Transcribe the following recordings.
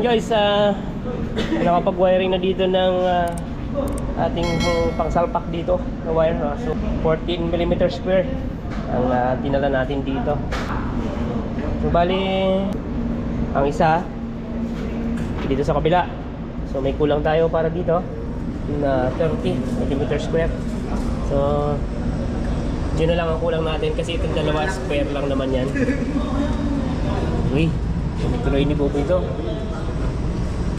Yan guys, nakapag-wiring na dito ng ating pangsalpak dito na wire. So 14mm square ang dinala natin dito. So bali, ang isa dito sa kabila. So may kulang tayo para dito na 30mm square. So yun na lang ang kulang natin kasi itong dalawa square lang naman yan. Uy, tuloy ni Bobo ito.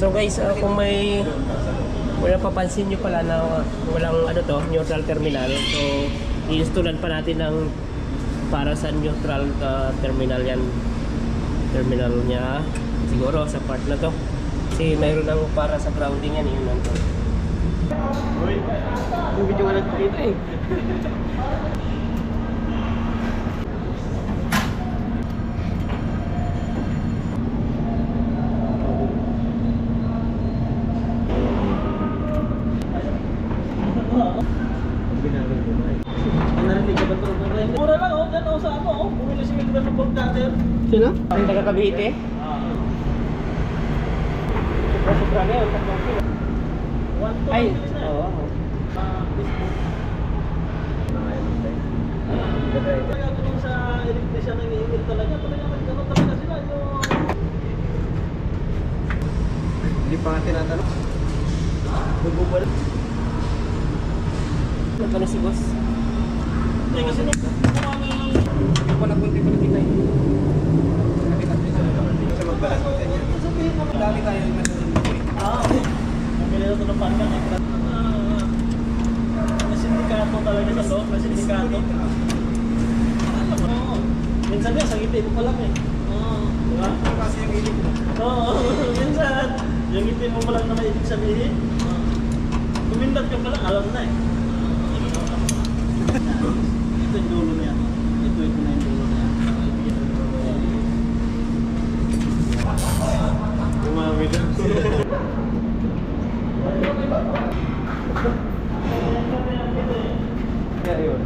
So guys, kung may wala papansin nyo pala na walang ano to, neutral terminal. So i-installan pa natin ng para sa neutral terminal yan. Terminal niya siguro sa part na to. Kasi mayroon ng para sa grounding yan, yun lang to. Uy, yung video nga natin dito eh. Mura lang oh, dyan oh sa ano oh, bumili si Wilber ng bulk cutter. Sino? Ang taga Cavite? Sobra na yun, 3 kilo. Ay, oo. Kaya kung sa electrician ng email talaga, talaga magkano talaga sila yung... Hindi pa nga tinatanong. Bububal. Ano si boss? Hindi kasi nung Hindi ko na punti pa nakita yun. Nakita ko yun sa magbalas ko sa inyo. Dami tayo yung masasin mo eh. Mamili na ito ng pangkat. May sindikato talaga sa loob, may sindikato. Minsan nga, sa ngiti mo pa lang eh. Diba? Kasi yung ilig mo. Oo, minsan. Yung ngiti mo pa lang na may ibig sabihin. Kumindat ka pa lang, alam na eh. Ito yung dulo na yan. Ito na yung dulo na yan. Umami na. Kaya yun.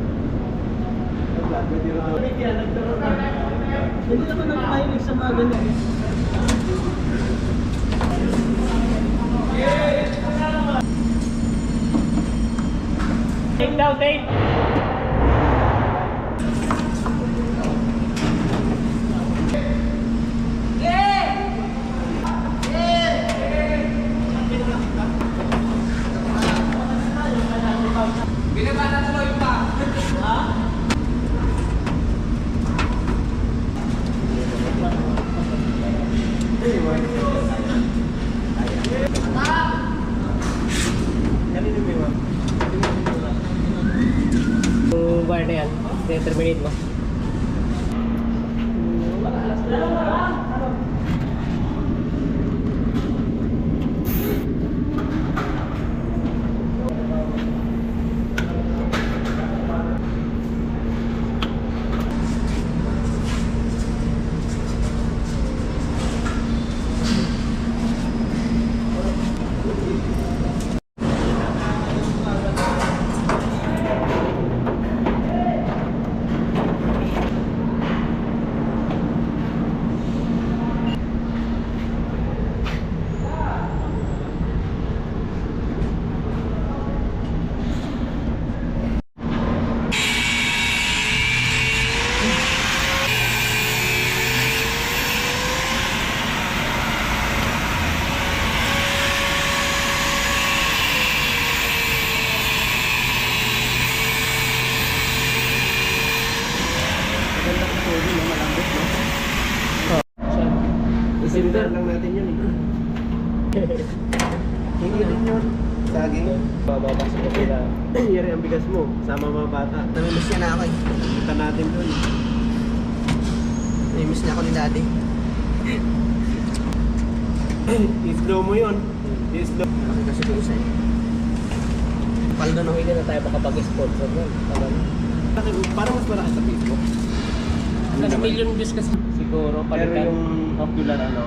Hindi naman nagpahilig sa mga ganyan. Take down, take! Yung wire na yan, terminate mo. Isindan lang natin yun eh. Hindi din yun. Saging. Bababasok ko sila. Yari ang bigas mo. Sama mga bata. Namimiss niya na ako eh. Kita natin dun. Namimiss niya ako ni daddy. I-slow mo yun. I-slow. Kasi ko isa eh. Paldo na. Hindi na tayo makapag-sponsor nun. Parang mas marami sa Facebook. Nasa million views kasi. Siguro palitan. Pero yung popular ano.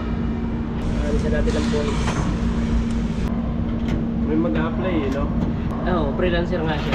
Alisan natin ang points. May mag-apply eh, no? Oo, freelancer nga siya.